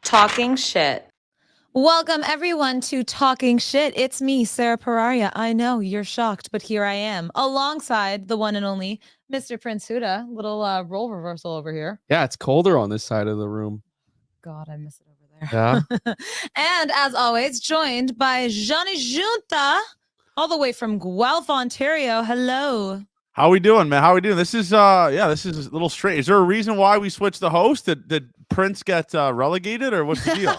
Talking shit. Welcome, everyone, to Talking Shit. It's me, Sarah Pararia. I know you're shocked, but here I am, alongside the one and only Mr. Prince Huda. Little role reversal over here. Yeah, it's colder on this side of the room. God, I miss it over there. And as always, joined by Johnny Junta, all the way from Guelph, Ontario. Hello. How we doing, man? How we doing? This is this is a little strange. Is there a reason why we switched the host? Did Prince get relegated, or what's the deal?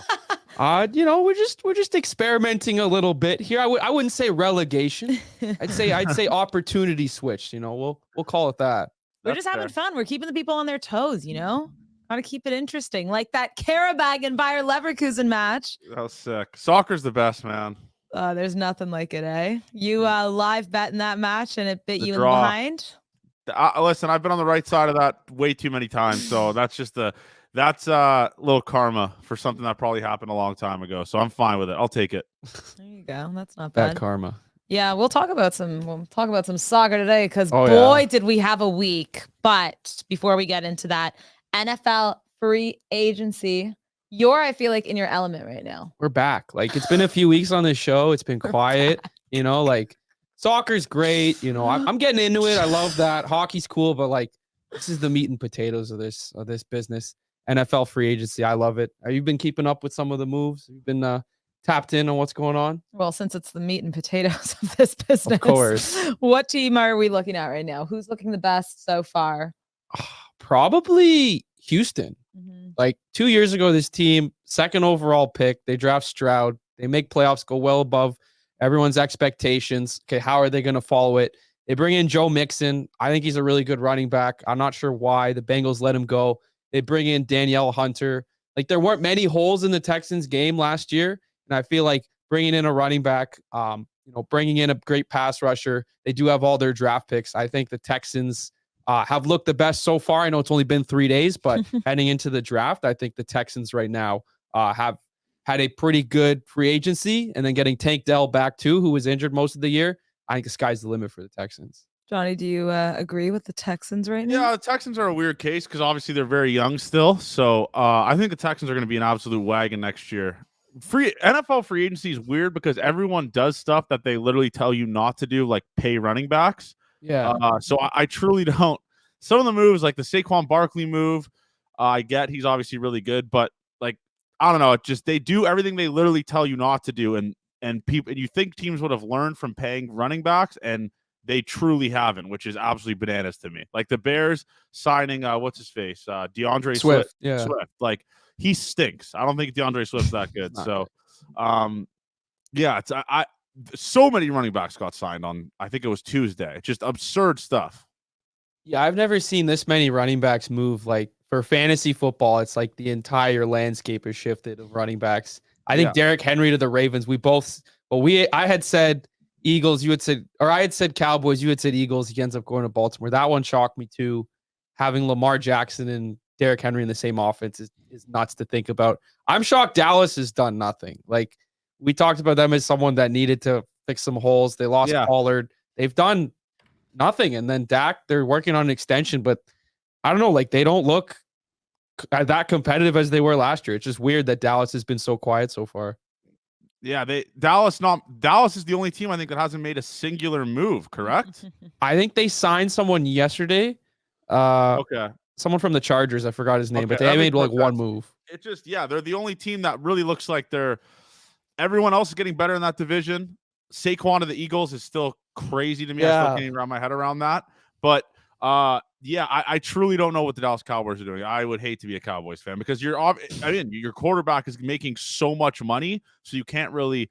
We're just experimenting a little bit here. I wouldn't say relegation. I'd say opportunity switch. We'll call it that. We're just having fun. We're keeping the people on their toes. Gotta keep it interesting, like that Karabag and Bayer Leverkusen match. That was sick. Soccer's the best, man. There's nothing like it, eh? You live bet in that match and it bit you in the behind? Listen, I've been on the right side of that way too many times, so that's just that's a little karma for something that probably happened a long time ago. So I'm fine with it. I'll take it. There you go. That's not bad. Bad karma. Yeah, we'll talk about some soccer today because did we have a week. But before we get into that, NFL free agency. I feel like in your element right now. We're back. Like, it's been a few weeks on this show. It's been quiet. Soccer's great. I'm getting into it. I love that. Hockey's cool, but this is the meat and potatoes of this business. NFL free agency. I love it. Have you been keeping up with some of the moves? You've been tapped in on what's going on? Well, since it's the meat and potatoes of this business, of course. What team are we looking at right now? Who's looking the best so far? Probably Houston. Mm-hmm. 2 years ago, this team, second overall pick, they draft Stroud. They make playoffs, go well above everyone's expectations. Okay, how are they going to follow it? They bring in Joe Mixon. I think he's a really good running back. I'm not sure why the Bengals let him go. They bring in Danielle Hunter. There weren't many holes in the Texans game last year, and I feel like bringing in a running back, bringing in a great pass rusher, they do have all their draft picks. I think the Texans have looked the best so far. I know it's only been 3 days, but heading into the draft, I think the Texans right now have had a pretty good free agency, and then getting Tank Dell back too, who was injured most of the year. I think the sky's the limit for the Texans. Johnny, do you agree with the Texans right now? Yeah, the Texans are a weird case because obviously they're very young still. So I think the Texans are going to be an absolute wagon next year. NFL free agency is weird because everyone does stuff that they literally tell you not to do, like pay running backs. Yeah. So I truly don't. Some of the moves, like the Saquon Barkley move, I get he's obviously really good, but I don't know. It just, they do everything they literally tell you not to do, and people, and you think teams would have learned from paying running backs, and they truly haven't, which is absolutely bananas to me. Like the Bears signing what's his face, DeAndre Swift. Yeah. Swift, he stinks. I don't think DeAndre Swift's that good. So, it's so many running backs got signed on. I think it was Tuesday. Just absurd stuff. Yeah, I've never seen this many running backs move. For fantasy football, it's like the entire landscape has shifted of running backs. I think Derrick Henry to the Ravens. I had said Eagles. I had said Cowboys. You had said Eagles. He ends up going to Baltimore. That one shocked me too. Having Lamar Jackson and Derrick Henry in the same offense is nuts to think about. I'm shocked Dallas has done nothing. We talked about them as someone that needed to fix some holes. They lost Pollard. They've done nothing. And then Dak, they're working on an extension, but I don't know. They don't look that competitive as they were last year. It's just weird that Dallas has been so quiet so far. Yeah, Dallas is the only team I think that hasn't made a singular move, correct? I think they signed someone yesterday. Okay. Someone from the Chargers, I forgot his name, but they made one move. It just, they're the only team that really looks like everyone else is getting better in that division. Saquon of the Eagles is still crazy to me. I still can't wrap my head around that. But I truly don't know what the Dallas Cowboys are doing. I would hate to be a Cowboys fan because your quarterback is making so much money, so you can't really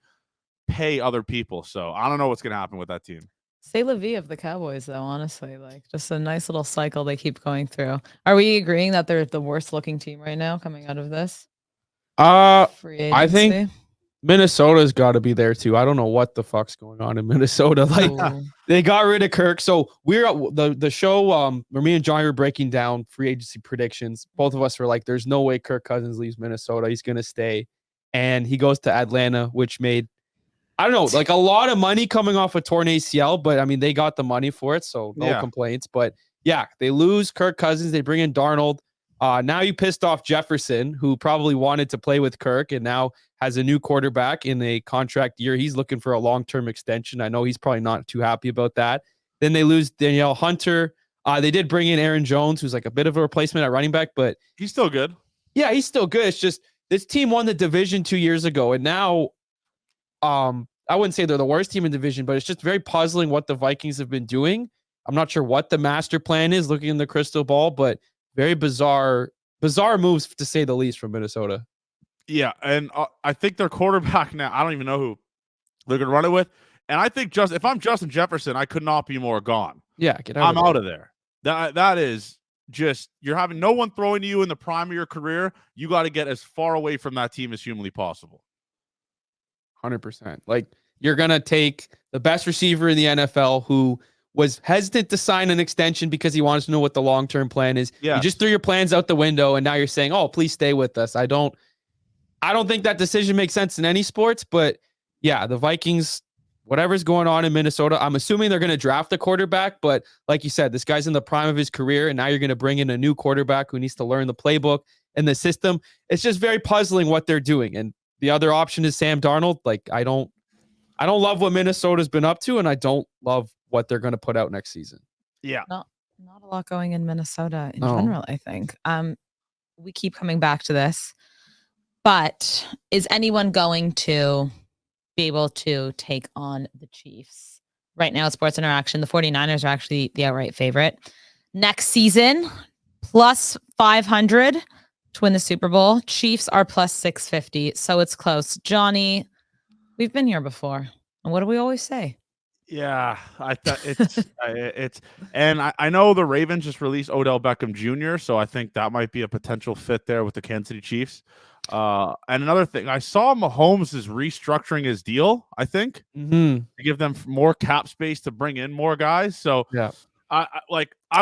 pay other people. So I don't know what's going to happen with that team. C'est la vie of the Cowboys, though, honestly. Just a nice little cycle they keep going through. Are we agreeing that they're the worst looking team right now coming out of this? Free agency? I think Minnesota's got to be there too. I don't know what the fuck's going on in Minnesota. They got rid of Kirk. So we're the show. Where me and Johnny were breaking down free agency predictions. Both of us were like, "There's no way Kirk Cousins leaves Minnesota. He's gonna stay," and he goes to Atlanta, which made, I don't know, a lot of money coming off a torn ACL. But I mean, they got the money for it, so no complaints. But yeah, they lose Kirk Cousins. They bring in Darnold. Now you pissed off Jefferson, who probably wanted to play with Kirk and now has a new quarterback in a contract year. He's looking for a long-term extension. I know he's probably not too happy about that. Then they lose Danielle Hunter. They did bring in Aaron Jones, who's like a bit of a replacement at running back, but he's still good. Yeah, he's still good. It's just this team won the division 2 years ago, and now I wouldn't say they're the worst team in division, but it's just very puzzling what the Vikings have been doing. I'm not sure what the master plan is looking in the crystal ball, but very bizarre moves to say the least from Minnesota. Yeah, and I think their quarterback now, I don't even know who they're going to run it with. And I think if I'm Justin Jefferson, I could not be more gone. Yeah, I'm out of there. That is just, you're having no one throwing to you in the prime of your career. You got to get as far away from that team as humanly possible. 100%. Like, you're going to take the best receiver in the NFL who was hesitant to sign an extension because he wants to know what the long-term plan is. Yes. You just threw your plans out the window, and now you're saying, oh, please stay with us. I don't think that decision makes sense in any sports, but yeah, the Vikings, whatever's going on in Minnesota, I'm assuming they're going to draft a quarterback, but like you said, this guy's in the prime of his career, and now you're going to bring in a new quarterback who needs to learn the playbook and the system. It's just very puzzling what they're doing. And the other option is Sam Darnold. Like, I don't love what Minnesota's been up to, and I don't love what they're going to put out next season. Yeah. Not a lot going in Minnesota in general, I think. We keep coming back to this, but is anyone going to be able to take on the Chiefs? Right now at Sports Interaction, the 49ers are actually the outright favorite. Next season, plus 500 to win the Super Bowl. Chiefs are plus 650, so it's close. Johnny, we've been here before. And what do we always say? Yeah, I thought it's and I know the Ravens just released Odell Beckham Jr., so I think that might be a potential fit there with the Kansas City Chiefs. And another thing, I saw Mahomes is restructuring his deal, I think, to give them more cap space to bring in more guys. So yeah, I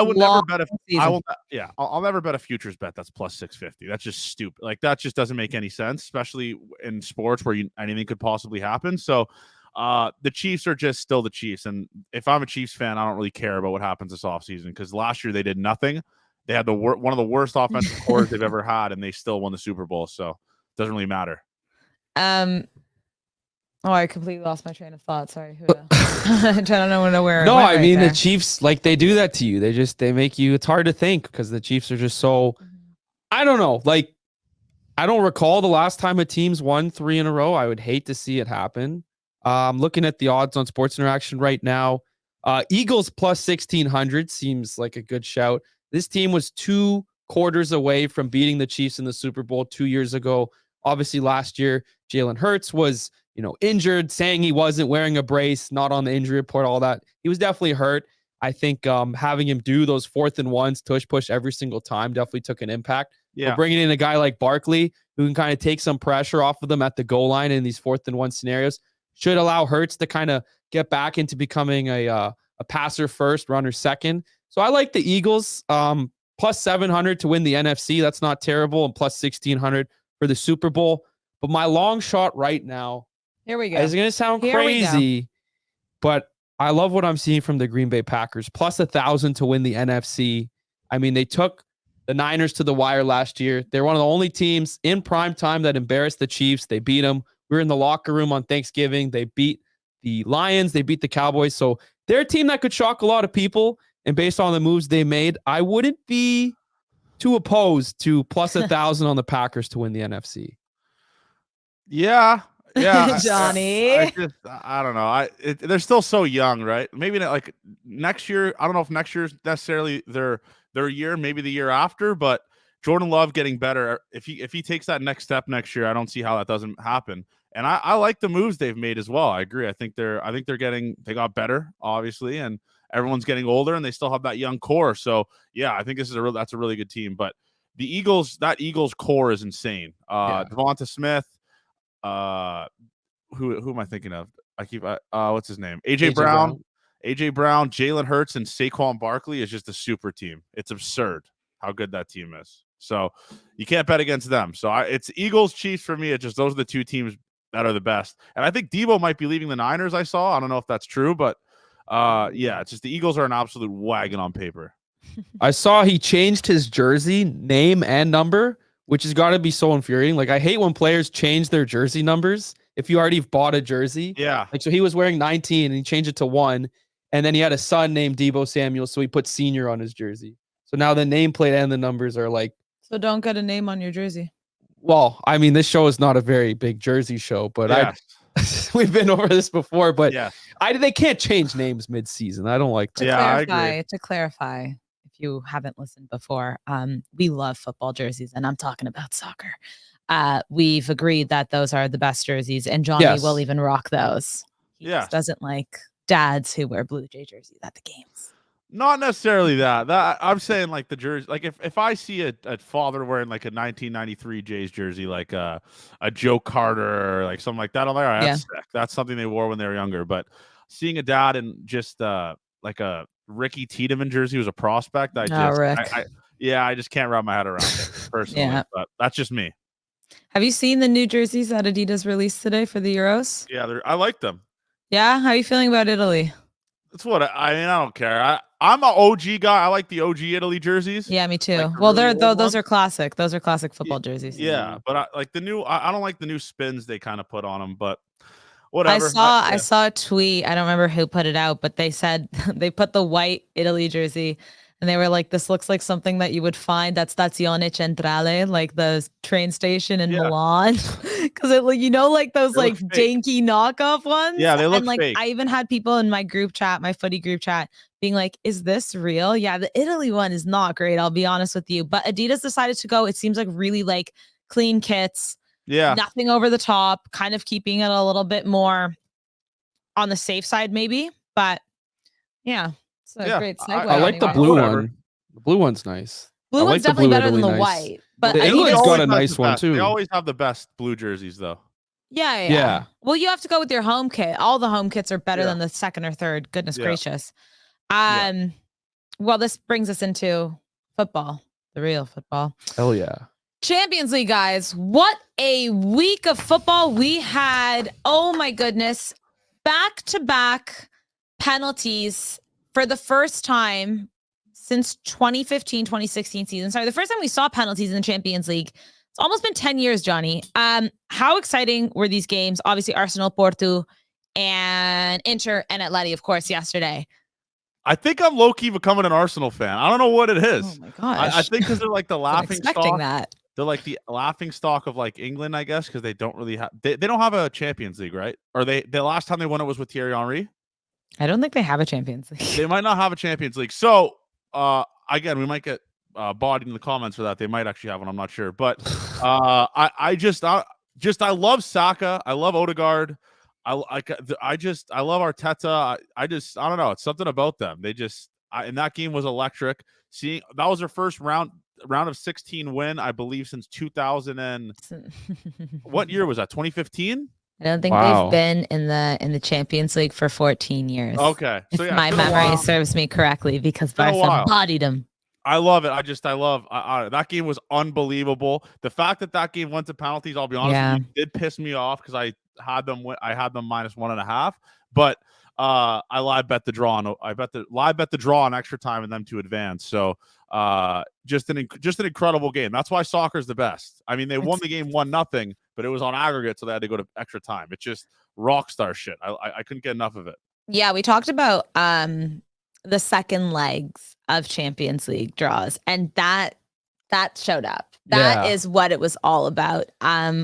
would never bet I'll never bet a futures bet that's plus 650. That's just stupid. Like, that just doesn't make any sense, especially in sports where anything could possibly happen. So the Chiefs are just still the Chiefs. And if I'm a Chiefs fan, I don't really care about what happens this offseason, because last year they did nothing. They had one of the worst offensive cores they've ever had, and they still won the Super Bowl. So it doesn't really matter. I completely lost my train of thought. Sorry. I'm trying to know where. No, I mean, the Chiefs, like, they do that to you. They make you, it's hard to think because the Chiefs are just so, I don't know. Like, I don't recall the last time a team's won 3 in a row. I would hate to see it happen. I'm looking at the odds on Sports Interaction right now. Eagles plus 1,600 seems like a good shout. This team was 2 quarters away from beating the Chiefs in the Super Bowl 2 years ago. Obviously, last year, Jalen Hurts was, injured, saying he wasn't wearing a brace, not on the injury report, all that. He was definitely hurt. I think having him do those 4th and 1s, tush push every single time definitely took an impact. Yeah. But bringing in a guy like Barkley, who can kind of take some pressure off of them at the goal line in these 4th and 1 scenarios, should allow Hurts to kind of get back into becoming a passer first, runner second. So I like the Eagles, plus 700 to win the NFC. That's not terrible. And plus 1,600 for the Super Bowl. But my long shot right now, here we go. It's going to sound crazy, but I love what I'm seeing from the Green Bay Packers. Plus 1,000 to win the NFC. I mean, they took the Niners to the wire last year. They're one of the only teams in prime time that embarrassed the Chiefs. They beat them. We were in the locker room on Thanksgiving. They beat the Lions. They beat the Cowboys. So they're a team that could shock a lot of people. And based on the moves they made, I wouldn't be too opposed to plus 1,000 on the Packers to win the NFC. Yeah. Johnny. I don't know. They're still so young, right? Maybe not, like, next year. I don't know if next year's necessarily their year. Maybe the year after. But Jordan Love getting better. If he takes that next step next year, I don't see how that doesn't happen. And I like the moves they've made as well. I agree. I think they got better, obviously, and everyone's getting older, and they still have that young core. So yeah, I think that's a really good team. But the Eagles, that Eagles core is insane. Devonta Smith. Who am I thinking of? What's his name? AJ Brown, Jalen Hurts, and Saquon Barkley is just a super team. It's absurd how good that team is. So you can't bet against them. So it's Eagles, Chiefs for me. It's just those are the 2 teams that are the best. And I think Debo might be leaving the Niners. I don't know if that's true, but it's just the Eagles are an absolute wagon on paper. I saw he changed his jersey name and number, which has got to be so infuriating. Like, I hate when players change their jersey numbers if you already bought a jersey. Yeah. Like, so he was wearing 19 and he changed it to 1, and then he had a son named Deebo Samuel, so he put senior on his jersey. So now the nameplate and the numbers are like. So don't get a name on your jersey. Well, I mean, this show is not a very big jersey show, but we've been over this before, but they can't change names mid-season. I don't like that. To clarify, if you haven't listened before, we love football jerseys, and I'm talking about soccer. We've agreed that those are the best jerseys, and Johnny will even rock those. He just doesn't like dads who wear Blue Jay jerseys at the games. Not necessarily that. I'm saying like the jersey. Like if I see a father wearing like a 1993 Jays jersey, like a Joe Carter or like something like that, I'm like, all right, that's sick. That's something they wore when they were younger. But seeing a dad in just like a Ricky Tiedemann jersey was a prospect. I just can't wrap my head around it personally. But that's just me. Have you seen the new jerseys that Adidas released today for the Euros? Yeah, I like them. Yeah, how are you feeling about Italy? That's what I mean. I don't care. I'm an OG guy. I like the OG Italy jerseys. Yeah, me too. Like well, those are classic. Those are classic football jerseys. Yeah, but I like the new. I don't like the new spins they kind of put on them. But whatever. I saw a tweet. I don't remember who put it out, but they said they put the white Italy jersey, and they were like, "This looks like something that you would find at Stazione Centrale, like the train station in Milan." Because like those like janky knockoff ones. Yeah, they look like fake. I even had people in my group chat, my footy group chat, being like, "Is this real?" Yeah, the Italy one is not great. I'll be honest with you, but Adidas decided to go. It seems like really like clean kits. Yeah, nothing over the top. Kind of keeping it a little bit more on the safe side, maybe. But yeah, it's a great segue. I like the blue one. The blue one's nice. Blue one's definitely better than the white. But the England's got a nice one too. They always have the best blue jerseys though. Yeah. Well, you have to go with your home kit. All the home kits are better than the second or third. Goodness gracious. Well, this brings us into football, the real football. Hell yeah. Champions League, guys. What a week of football we had. Oh my goodness. Back-to-back penalties for the first time since 2015-2016 season. Sorry, the first time we saw penalties in the Champions League. It's almost been 10 years, Johnny. How exciting were these games? Obviously, Arsenal, Porto, and Inter, and Atleti, of course, yesterday. I think I'm low-key becoming an Arsenal fan. I don't know what it is. Oh my gosh. I think because they're like the laughing stock. That. They're like the laughing stock of like England, I guess, because they don't really have they don't have a Champions League, right? Or the last time they won it was with Thierry Henry. I don't think they have a Champions League. They might not have a Champions League. So again, we might get bodied in the comments for that. They might actually have one. I'm not sure, but I love Saka. I love Odegaard. I love Arteta. I don't know. It's something about them. They just and that game was electric. Seeing that was their first round of 16 win, I believe, since 2000 and what year was that? 2015. I don't think they've been in the Champions League for 14 years. Okay, so if my memory serves me correctly, because Barca bodied them. I love it. I love that game was unbelievable. The fact that game went to penalties, I'll be honest, with you, did piss me off because I had them minus 1.5. But I live bet the draw on the draw on extra time and them to advance. So just an incredible game. That's why soccer is the best. I mean, they won the game 1-0, but it was on aggregate, so they had to go to extra time. It's just rock star shit. I couldn't get enough of it. Yeah, we talked about the second legs of Champions League draws, and that showed up. That is what it was all about.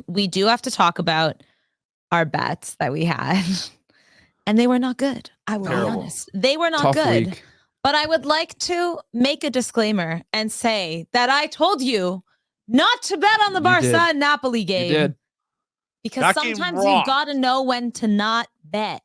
We do have to talk about our bets that we had. And they were not good. I will be honest. They were not good. Week. But I would like to make a disclaimer and say that I told you not to bet on the Barca and Napoli game. You did. Because that sometimes you got to know when to not bet.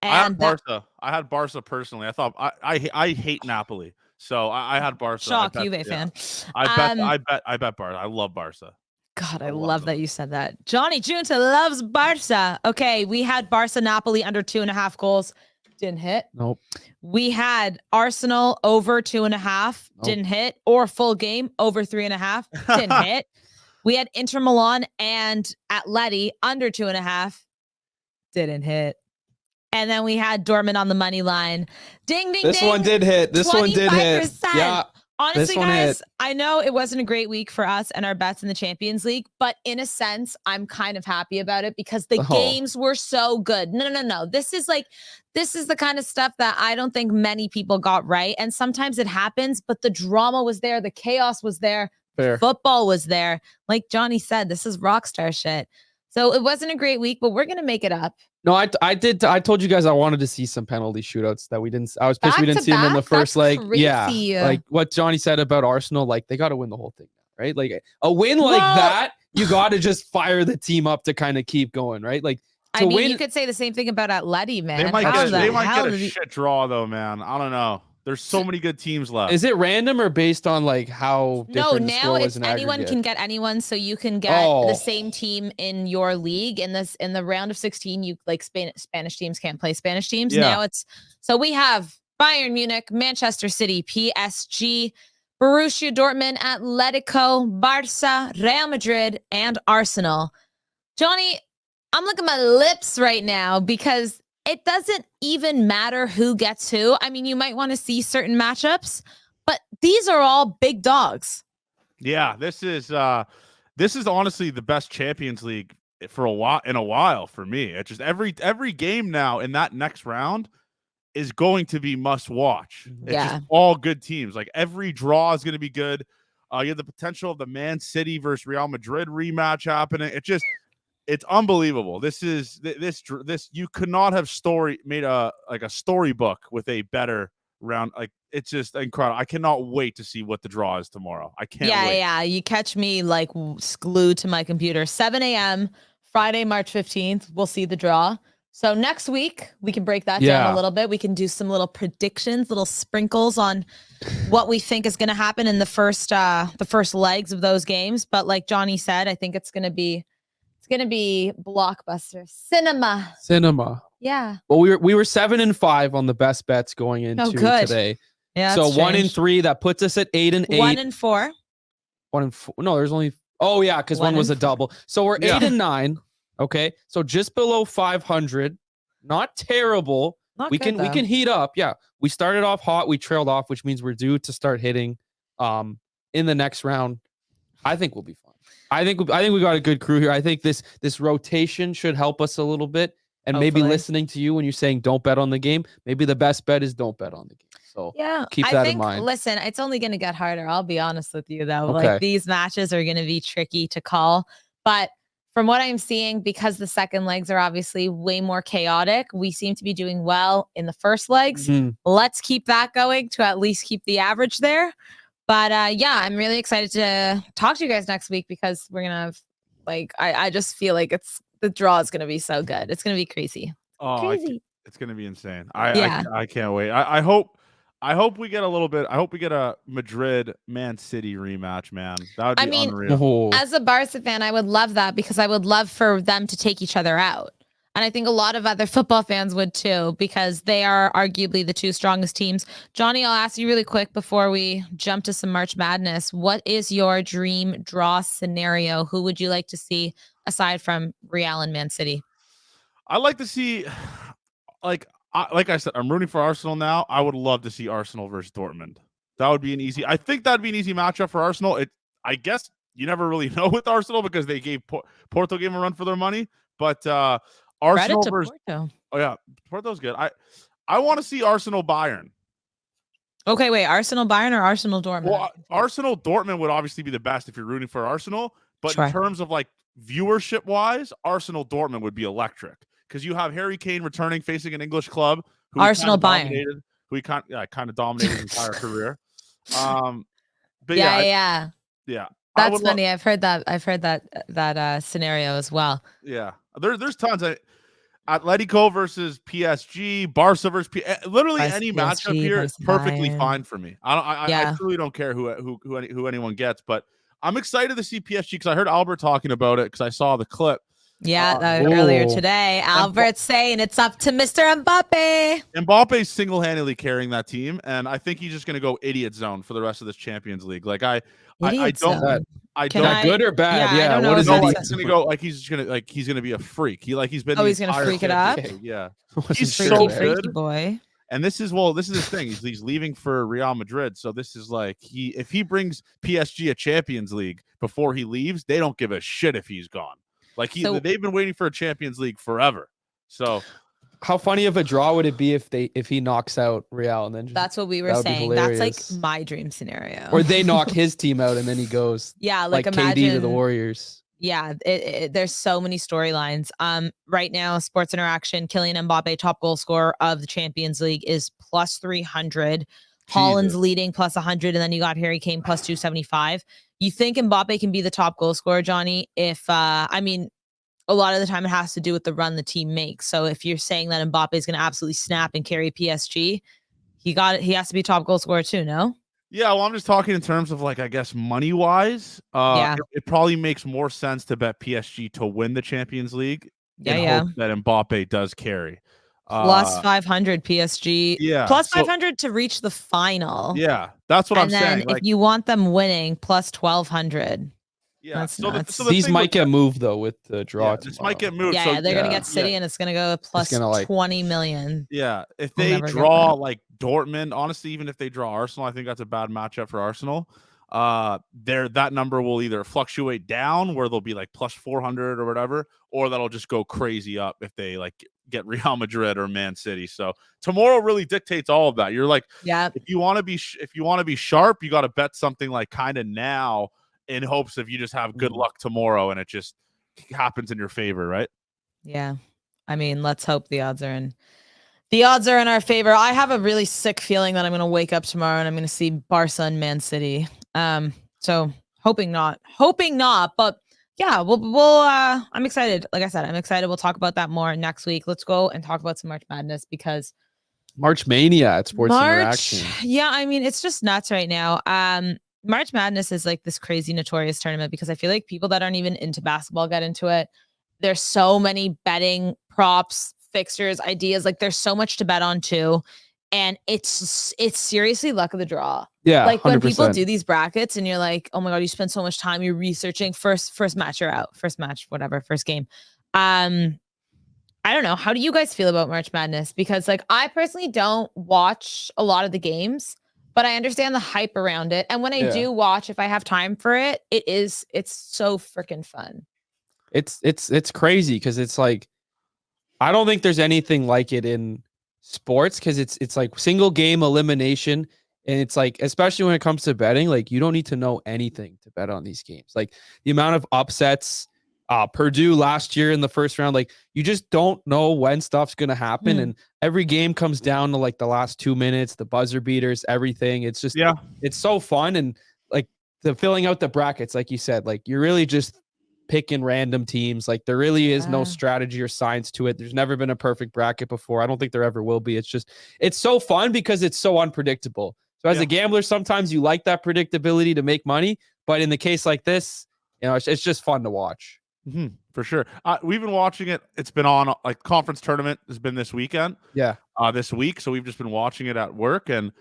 And I had Barca. I had Barca personally. I thought I hate Napoli. So I had Barca. Shock, Juve fan. I bet Barca. I love Barca. God, I love that you said that. Johnny Junta loves Barca. Okay, we had Barca Napoli under 2.5 goals. Didn't hit. Nope. We had Arsenal over 2.5. Didn't hit. Or full game over 3.5. Didn't hit. We had Inter Milan and Atleti under 2.5. Didn't hit. And then we had Dortmund on the money line. Ding, ding, this ding. one did hit. This one did hit. Yeah. Honestly, guys, I know it wasn't a great week for us and our bets in the Champions League, but in a sense, I'm kind of happy about it because the games were so good. No. This is the kind of stuff that I don't think many people got right. And sometimes it happens, but the drama was there. The chaos was there. Fair. Football was there. Like Johnny said, this is rock star shit. So it wasn't a great week, but we're going to make it up. No, I did. I told you guys I wanted to see some penalty shootouts that we didn't. I was pissed we didn't see them in the first leg. Yeah, like what Johnny said about Arsenal. Like they got to win the whole thing, right? Like a win like that, you got to just fire the team up to kind of keep going, right? Like I mean, you could say the same thing about Atleti, man. They might get a shit draw though, man. I don't know. There's so many good teams left. Is it random or based on like how different the score was in anyone aggregate? Can get anyone, so you can get the same team in your league. In the round of 16, you like Spanish teams can't play Spanish teams. Yeah. Now so we have Bayern Munich, Manchester City, PSG, Borussia Dortmund, Atletico, Barca, Real Madrid, and Arsenal. Johnny, I'm looking at my lips right now because it doesn't even matter who gets who. I mean, you might want to see certain matchups, but these are all big dogs. Yeah, this is honestly the best Champions League for a while for me. It's just every game now in that next round is going to be must watch. It's just all good teams. Like every draw is going to be good. You have the potential of the Man City versus Real Madrid rematch happening. It's unbelievable. This you could not have made a storybook with a better round. Like it's just incredible. I cannot wait to see what the draw is tomorrow. I can't wait. Yeah. You catch me like glued to my computer. 7 a.m. Friday, March 15th. We'll see the draw. So next week we can break that down a little bit. We can do some little predictions, little sprinkles on what we think is going to happen in the first legs of those games. But like Johnny said, I think it's going to be blockbuster cinema. Yeah. Well, we were 7-5 on the best bets going into today. Yeah. So 1-3, that puts us at 8-8. 1-4. 1-4. No, there's only. Oh yeah, because one was a double. So we're 8-9. Okay, so just below 500. Not terrible. We can heat up. Yeah, we started off hot. We trailed off, which means we're due to start hitting. In the next round, I think we'll be fine. I think we got a good crew here. I think this rotation should help us a little bit, and maybe listening to you when you're saying don't bet on the game. Maybe the best bet is don't bet on the game. So keep that in mind. Listen, it's only going to get harder. I'll be honest with you though. Okay. Like these matches are going to be tricky to call, but from what I'm seeing, because the second legs are obviously way more chaotic, we seem to be doing well in the first legs. Let's keep that going to at least keep the average there. But I'm really excited to talk to you guys next week because we're gonna have I just feel like the draw is gonna be so good. It's gonna be crazy. It's gonna be insane. I can't wait. I hope we get a little bit. I hope we get a Madrid Man City rematch, man. That would be unreal. As a Barca fan, I would love that because I would love for them to take each other out. And I think a lot of other football fans would too, because they are arguably the two strongest teams. Johnny, I'll ask you really quick before we jump to some March Madness. What is your dream draw scenario? Who would you like to see aside from Real and Man City? I'd like to see, like I said, I'm rooting for Arsenal now. I would love to see Arsenal versus Dortmund. That would be I think that'd be an easy matchup for Arsenal. I guess you never really know with Arsenal because they gave Porto gave them a run for their money, but Arsenal versus Porto. Oh yeah, Porto's good. I want to see Arsenal Bayern. Okay, wait, Arsenal Bayern or Arsenal Dortmund? Well, Arsenal Dortmund would obviously be the best if you're rooting for Arsenal, but in terms of like viewership wise, Arsenal Dortmund would be electric because you have Harry Kane returning facing an English club who Arsenal Bayern, who he kind of dominated his entire career. But yeah. That's funny. I've heard that scenario as well. Yeah, there's tons. Atletico versus PSG, Barca versus literally any matchup here is perfectly fine for me. I truly don't care who anyone gets, but I'm excited to see PSG because I heard Albert talking about it because I saw the clip. Yeah, earlier today, Albert's saying it's up to Mr. Mbappe. Mbappe's single-handedly carrying that team, and I think he's just going to go idiot zone for the rest of this Champions League. Like I don't. Good or bad? Yeah, I don't know what is what it? He's gonna go he's gonna be a freak. He's been. Oh, he's gonna freak it up. Yeah, He's so freaky good. boy. And this is his thing. He's leaving for Real Madrid, so this is like if he brings PSG a Champions League before he leaves, they don't give a shit if he's gone. Like they've been waiting for a Champions League forever. So how funny of a draw would it be if he knocks out Real and then that's what we were saying. That's like my dream scenario. Or they knock his team out and then he goes like imagine, KD to the Warriors. Yeah, there's so many storylines. Right now, Sports Interaction, Kylian Mbappe, top goal scorer of the Champions League, is plus 300. Holland's leading plus 100, and then you got Harry Kane plus 275. You think Mbappe can be the top goal scorer, Johnny? If I mean, a lot of the time it has to do with the run the team makes. So if you're saying that Mbappe is going to absolutely snap and carry PSG, he has to be top goal scorer too, no? Yeah, well, I'm just talking in terms of I guess money wise. It probably makes more sense to bet PSG to win the Champions League. Hope that Mbappe does carry. Plus 500 PSG. Yeah. Plus 500 to reach the final. Yeah, that's what I'm saying. And then if you want them winning, plus 1,200. Yeah. That's so these might get moved though with the draw. Yeah, this might get moved. Yeah, they're gonna get City, and it's gonna go plus 20 million. Yeah, if they draw like Dortmund, honestly, even if they draw Arsenal, I think that's a bad matchup for Arsenal. That number will either fluctuate down where they'll be like plus 400 or whatever, or that'll just go crazy up if they get Real Madrid or Man City. So tomorrow really dictates all of that. You're like, if you want to be sharp, you got to bet something like kind of now in hopes of you just have good luck tomorrow and it just happens in your favor, right? Yeah, I mean, let's hope the odds are in our favor. I have a really sick feeling that I'm going to wake up tomorrow and I'm going to see Barca and Man City. So hoping not, but yeah, we'll I'm excited. Like I said, I'm excited. We'll talk about that more next week. Let's go and talk about some March Madness because March Mania at Sports Interaction. Yeah, I mean, it's just nuts right now. March Madness is like this crazy notorious tournament because I feel like people that aren't even into basketball get into it. There's so many betting props, fixtures, ideas. Like there's so much to bet on too. And it's seriously luck of the draw. Yeah. Like 100%. when people do these brackets and you're like, oh my God, you spend so much time, you're researching first match, you're out. First match, whatever, first game. I don't know. How do you guys feel about March Madness? Because I personally don't watch a lot of the games, but I understand the hype around it. And when I do watch, if I have time for it, it's so freaking fun. It's crazy because it's like, I don't think there's anything like it in sports because it's like single game elimination. And it's like, especially when it comes to betting, like you don't need to know anything to bet on these games. Like the amount of upsets, Purdue last year in the first round, like you just don't know when stuff's going to happen. And every game comes down to like the last 2 minutes, the buzzer beaters, everything. It's just, it's so fun. And like the filling out the brackets, like you said, like you're really just picking random teams. Like there really is no strategy or science to it. There's never been a perfect bracket before. I don't think there ever will be. It's just, it's so fun because it's so unpredictable. So as a gambler, sometimes you like that predictability to make money, but in the case like this, it's just fun to watch. For sure. We've been watching it. It's been on like conference tournament has been this weekend. Yeah. This week. So we've just been watching it at work and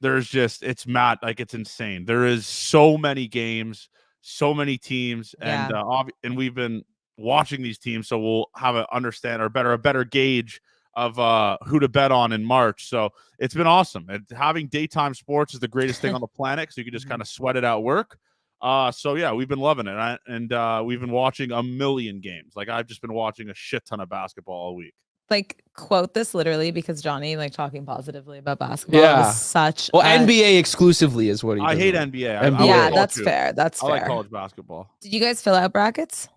there's just, it's mad. Like it's insane. There is so many games, so many teams and we've been watching these teams. So we'll have a better gauge of who to bet on in March. So it's been awesome. And having daytime sports is the greatest thing on the planet. So you can just kind of sweat it at work. So yeah, we've been loving it. And we've been watching a million games. Like I've just been watching a shit ton of basketball all week. Like quote this literally because Johnny talking positively about basketball is such NBA exclusively is what he does. I hate NBA. NBA. That's fair. That's fair. I like college basketball. Did you guys fill out brackets?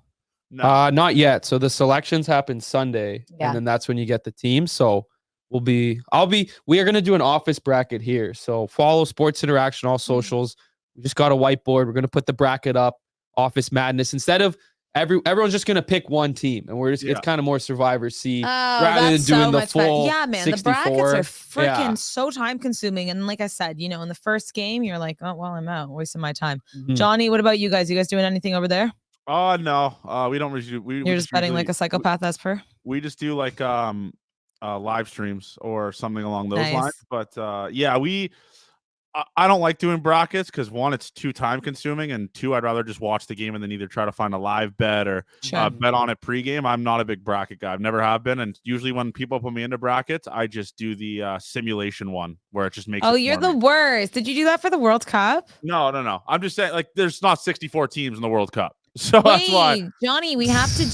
No. Not yet. So the selections happen Sunday, and then that's when you get the team. So we are going to do an office bracket here. So follow Sports Interaction, all socials. We just got a whiteboard. We're going to put the bracket up, Office Madness. Instead of everyone's just going to pick one team, and we're just it's kind of more Survivor seat rather than doing the full. Yeah, man, 64. the brackets are freaking so time consuming. And like I said, in the first game, you're like, oh well, I'm out, wasting my time. Johnny, what about you guys? You guys doing anything over there? Oh no, we don't really do. You're just betting like a psychopath as per. We just do like live streams or something along those Nice. lines. But yeah, I don't like doing brackets because one, it's too time consuming, and two, I'd rather just watch the game and then either try to find a live bet or bet on it pregame. I'm not a big bracket guy. I've never have been, and usually when people put me into brackets, I just do the simulation one where it just makes. Oh, you're the worst. Did you do that for the World Cup? No. I'm just saying, like, there's not 64 teams in the World Cup, so that's why. Johnny, we have to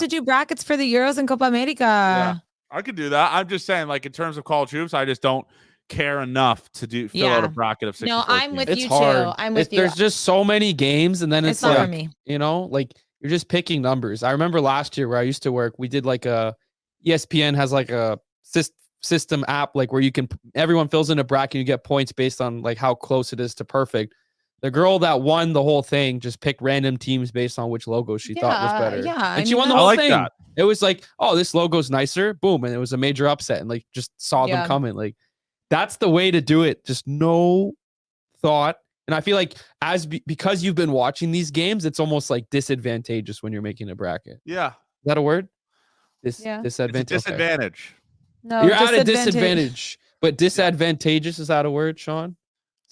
do brackets for the Euros and Copa America. Yeah, I could do that. I'm just saying, like, in terms of college hoops, I just don't care enough to fill out a bracket of 64 No, I'm teams. with it's you hard. too. I'm with you. There's just so many games, and then it's not like, for me. You know, like you're just picking numbers. I remember last year where I used to work, we did like ESPN has like a system app, like where everyone fills in a bracket, you get points based on like how close it is to perfect. The girl that won the whole thing just picked random teams based on which logo she thought was better. Yeah, and she won the whole thing. That. It was like, oh, this logo's nicer. Boom. And it was a major upset, and like just saw them coming. Like, that's the way to do it. Just no thought. And I feel like because you've been watching these games, it's almost like disadvantageous when you're making a bracket. Yeah. Is that a word? Disadvantage. It's a disadvantage. No, you're at a disadvantage. But disadvantageous, is that a word, Sean?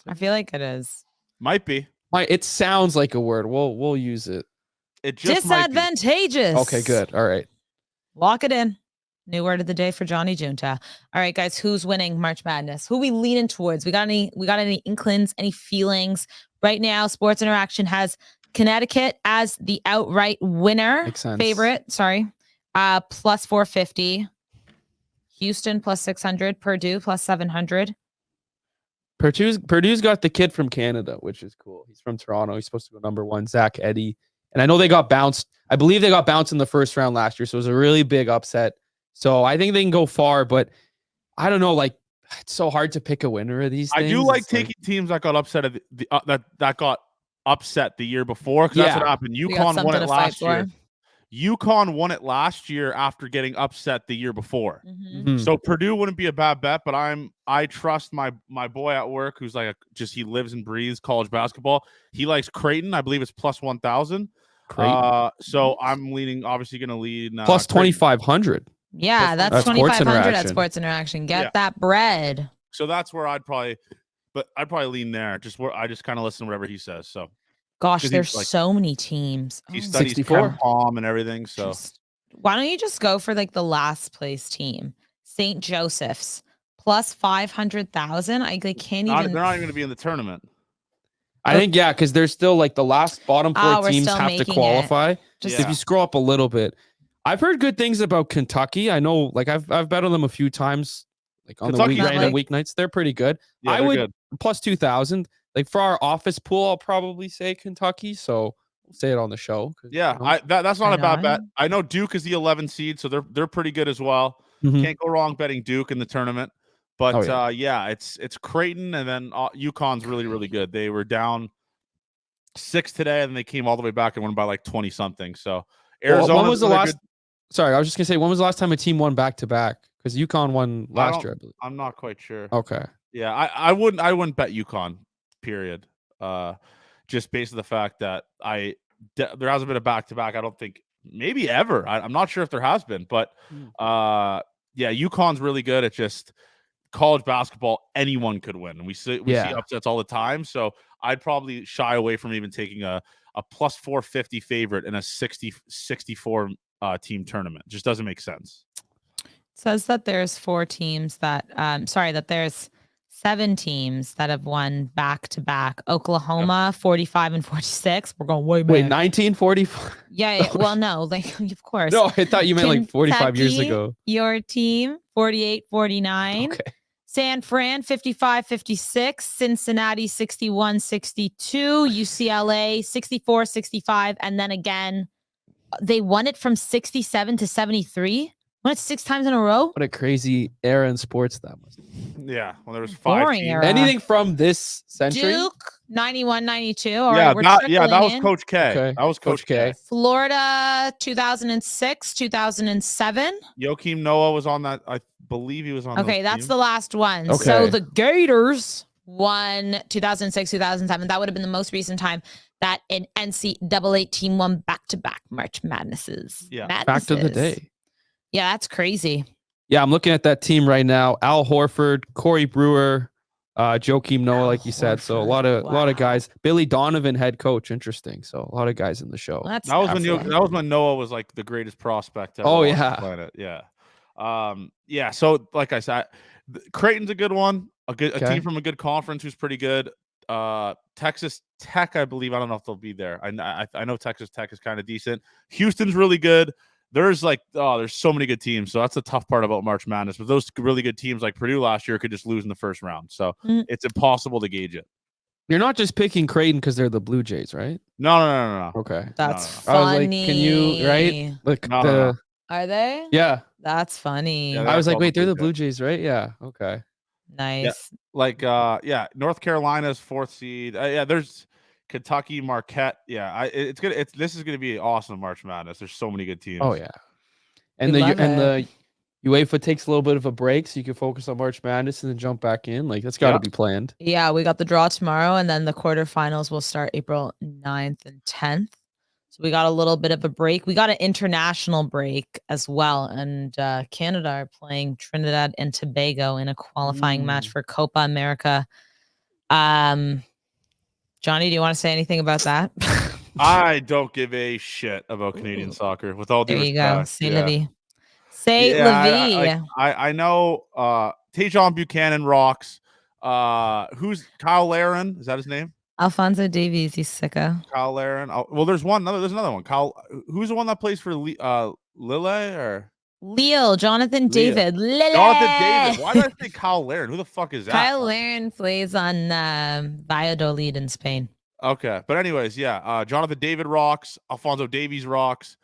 I feel like it is. Might be. It sounds like a word. We'll use it. It just disadvantageous. Okay, good. All right. Lock it in. New word of the day for Johnny Junta. All right, guys, who's winning March Madness? Who we leaning towards? We got any inklings, any feelings? Right now, Sports Interaction has Connecticut as the outright winner. Makes sense. Favorite, sorry. Plus 450. Houston plus 600. Purdue plus 700. Purdue's got the kid from Canada, which is cool. He's from Toronto. He's supposed to go number 1, Zach Eddy. And I know they got bounced. I believe they got bounced in the first round last year, so it was a really big upset. So I think they can go far, but I don't know. Like, it's so hard to pick a winner of these things. I do like taking teams that got upset that got upset the year before, because that's what happened. UConn won it last year. UConn won it last year after getting upset the year before. Mm-hmm. So Purdue wouldn't be a bad bet, but I trust my boy at work who's like he lives and breathes college basketball. He likes Creighton. I believe it's plus 1,000. So I'm obviously going to lead plus 2,500. Yeah, that's 2,500 at Sports Interaction. Get that bread. So that's where I'd probably lean there. I just kind of listen to whatever he says. So, gosh, there's so many teams. He studies Palm and everything. So why don't you just go for like the last place team, St. Joseph's, plus 500,000? I can't even. They're not even going to be in the tournament. I think because there's still like the last bottom 4 teams have to qualify. If you scroll up a little bit. I've heard good things about Kentucky. I know, like I've bet on them a few times, like on Kentucky, the random weeknights. They're pretty good. Yeah, I would good. Plus 2,000. Like for our office pool, I'll probably say Kentucky. So we'll say it on the show. Yeah, you know, that's not a bad bet. I know Duke is the 11 seed, so they're pretty good as well. Mm-hmm. Can't go wrong betting Duke in the tournament. But it's Creighton, and then UConn's really, really good. They were down 6 today, and they came all the way back and won by like 20 something. So Arizona. When was the last? Sorry, I was just gonna say, when was the last time a team won back to back? Because UConn won last year, I believe. I'm not quite sure. Okay. Yeah, I wouldn't bet UConn. Period. Just based on the fact that there hasn't been a back to back. I don't think maybe ever. I'm not sure if there has been, but UConn's really good. It's just college basketball. Anyone could win, and we see upsets all the time. So I'd probably shy away from even taking a plus 450 favorite in a 64 team tournament. Just doesn't make sense. It says that there's 4 teams that that there's 7 teams that have won back to back. Oklahoma 45 and 46. We're going way back. Wait, 1944? Yeah. Well, no, like of course. No, I thought you meant like 45 years ago. Your team 48-49. Okay. San Fran 55-56, Cincinnati 61-62, UCLA 64-65, and then again they won it from 67 to 73. Won it 6 times in a row. What a crazy era in sports that must be. Yeah, well, there was 5 teams. Era. Anything from this century? Duke 91-92. That was Coach K. Okay. That was Coach K. Florida 2006, 2007. Joakim Noah was on that. I believe he was on. Okay, that's the last one. Okay. So the Gators won 2006, 2007. That would have been the most recent time. that an NCAA team won back-to-back March Madnesses. Yeah. Fact of the day. Yeah, that's crazy. Yeah, I'm looking at that team right now. Al Horford, Corey Brewer, Joakim Noah, like you said. So a lot of guys. Billy Donovan, head coach. Interesting. So a lot of guys in the show. That's that was when Noah was like the greatest prospect ever. Oh on yeah. the planet. Yeah. So like I said, Creighton's a good one. A team from a good conference who's pretty good. Texas Tech, I believe. I don't know if they'll be there. I know Texas Tech is kind of decent. Houston's really good. There's so many good teams. So that's the tough part about March Madness. But those really good teams like Purdue last year could just lose in the first round. So it's impossible to gauge it. You're not just picking Creighton because they're the Blue Jays, right? No. Okay. That's funny. I was like, can you, right? Look, No. Are they? Yeah. That's funny. Yeah, I was like, wait, they're the Blue Jays, right? Yeah. Okay. Nice. Yeah. North Carolina's 4th seed. There's Kentucky, Marquette. Yeah, this is gonna be awesome March Madness. There's so many good teams. Oh yeah, and the UEFA takes a little bit of a break, so you can focus on March Madness and then jump back in. Like that's got to be planned. Yeah, we got the draw tomorrow, and then the quarterfinals will start April 9th and 10th. So we got a little bit of a break. We got an international break as well, and Canada are playing Trinidad and Tobago in a qualifying match for Copa America. Johnny, do you want to say anything about that? I don't give a shit about Canadian soccer. With all due respect, there you go. Say Livy. Say Livy. I know Tajon Buchanan rocks. Who's Kyle Larin? Is that his name? Alphonso Davies. He's sicko. Kyle Larin. Well, there's another one. Kyle. Who's the one that plays for Lille or? Lille, Jonathan David. Lille. Jonathan David. Why did I say Kyle Larin? Who the fuck is that? Kyle Larin plays on Valladolid in Spain. Okay. But anyways, yeah. Jonathan David rocks. Alphonso Davies rocks.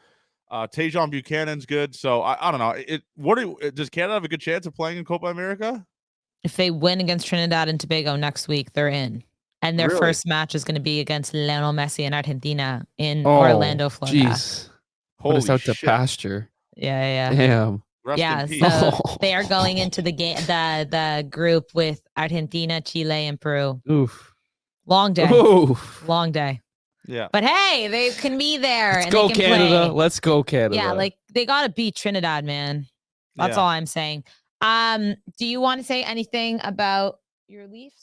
Tajon Buchanan's good. So I don't know. Does Canada have a good chance of playing in Copa America? If they win against Trinidad and Tobago next week, they're in. And their first match is going to be against Lionel Messi and Argentina in Orlando, Florida. Jeez. Put us out to pasture. Yeah. Damn. So they are going into the game, the group with Argentina, Chile, and Peru. Oof. Long day. Oof. Long day. Yeah. But hey, they can be there. Let's go Canada. Let's go Canada. Yeah, like they gotta beat Trinidad, man. That's all I'm saying. Do you want to say anything about your Leafs?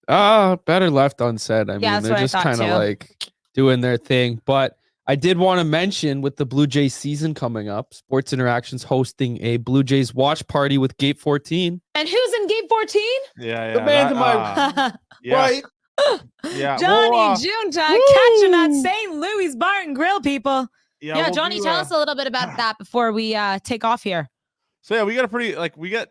Better left unsaid. I mean, they're just kind of like doing their thing. But I did want to mention with the Blue Jays season coming up, Sports Interactions hosting a Blue Jays watch party with Gate 14. And who's in Gate 14? Yeah. The man to my right. Yeah. Johnny Junta catching that St. Louis Bar and Grill, people. Yeah, Johnny, tell us a little bit about that before we take off here. So yeah, we got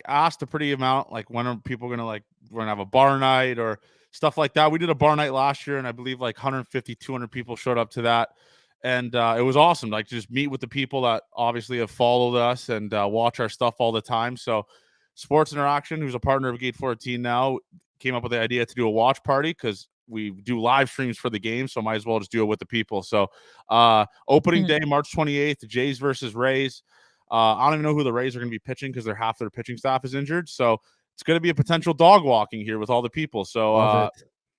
asked a pretty amount, like when are people gonna we're gonna have a bar night or stuff like that. We did a bar night last year, and I believe 150, 200 people showed up to that, and it was awesome. Like to just meet with the people that obviously have followed us and watch our stuff all the time. So, Sports Interaction, who's a partner of Gate 14 now, came up with the idea to do a watch party because we do live streams for the game, so might as well just do it with the people. So, opening day, March 28th, Jays versus Rays. I don't even know who the Rays are going to be pitching because half their pitching staff is injured. So it's going to be a potential dog walking here with all the people. So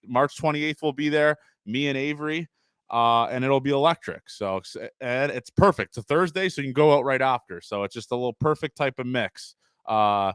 March 28th will be there, me and Avery, and it'll be electric. So and it's perfect. It's a Thursday, so you can go out right after. So it's just a little perfect type of mix to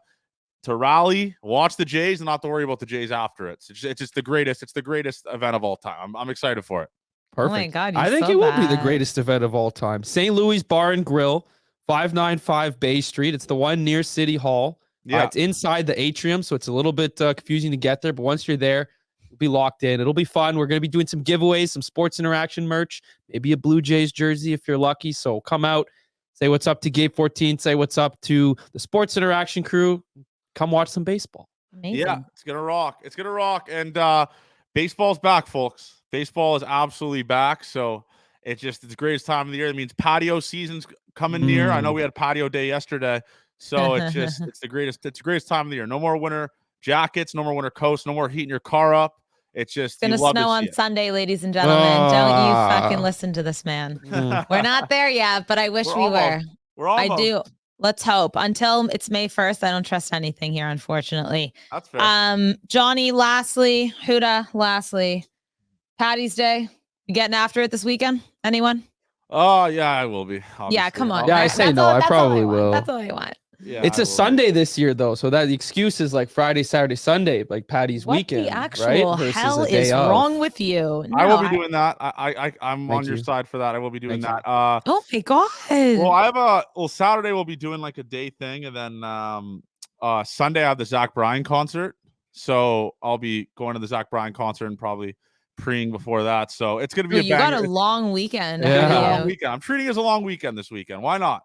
rally, watch the Jays, and not to worry about the Jays after it. It's just the greatest. It's the greatest event of all time. I'm excited for it. Perfect. Oh my God, I think it will be the greatest event of all time. St. Louis Bar and Grill. 595 Bay Street. It's the one near City Hall. Yeah. It's inside the atrium, so it's a little bit confusing to get there. But once you're there, you'll be locked in. It'll be fun. We're going to be doing some giveaways, some Sports Interaction merch, maybe a Blue Jays jersey if you're lucky. So come out, say what's up to Gate 14, say what's up to the Sports Interaction crew. Come watch some baseball. Amazing. Yeah, it's going to rock. It's going to rock. And baseball's back, folks. Baseball is absolutely back. So it's the greatest time of the year. That means patio season's coming near. I know we had patio day yesterday, so it's the greatest time of the year. No more winter jackets, no more winter coats, no more heating your car up. It's gonna snow on Sunday, ladies and gentlemen. Don't you fucking listen to this man. We're not there yet, but I wish we were. We're almost. I do. Let's hope. Until it's May 1st, I don't trust anything here, unfortunately. That's fair. Johnny, lastly, Huda, lastly, Patty's Day. You getting after it this weekend? Anyone? Oh yeah, I will be. Obviously. Yeah, come on. Yeah, I say no. I probably will. That's all I want. Yeah, it's a Sunday this year though, so that the excuse is like Friday, Saturday, Sunday, like Patty's weekend. What the actual right? Versus hell a day is of. wrong with you? I will be doing that. I'm on your you. side for that. I will be doing Thank that. Oh my god. Well, I have Saturday we'll be doing like a day thing, and then Sunday I have the Zach Bryan concert. So I'll be going to the Zach Bryan concert and probably preeing before that. So it's gonna be you got a long weekend. Yeah. I'm treating it as a long weekend this weekend. Why not?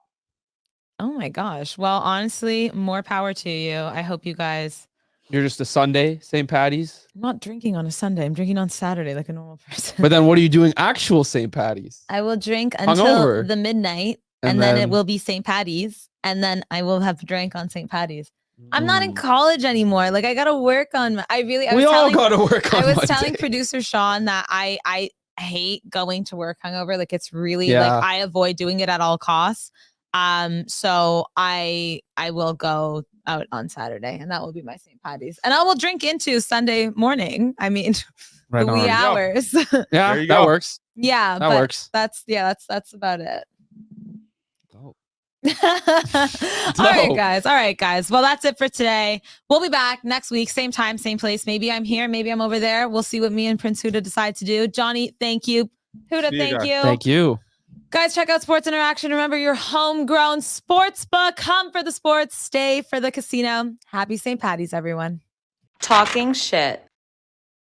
Oh my gosh. Well, honestly, more power to you. I hope you guys. You're just a Sunday, St. Patty's. I'm not drinking on a Sunday. I'm drinking on Saturday like a normal person. But then what are you doing actual St. Patty's? I will drink until Hungover. the midnight, and then it will be St. Patty's, and then I will have drank on St. Patty's. I'm not in college anymore. Like I gotta work on. We all gotta work on. I was telling producer Sean that I hate going to work hungover. Like it's really like I avoid doing it at all costs. So I will go out on Saturday, and that will be my St. Patty's, and I will drink into Sunday morning. I mean, the wee hours. Yeah, that works. Yeah, that works. That's about it. Dope. All right, guys. Well, that's it for today. We'll be back next week, same time, same place. Maybe I'm here, maybe I'm over there. We'll see what me and Prince Huda decide to do. Johnny, thank you. Huda, thank you. Thank you. Guys, check out Sports Interaction. Remember your homegrown sports book. Come for the sports, stay for the casino. Happy St. Patty's, everyone. Talking shit.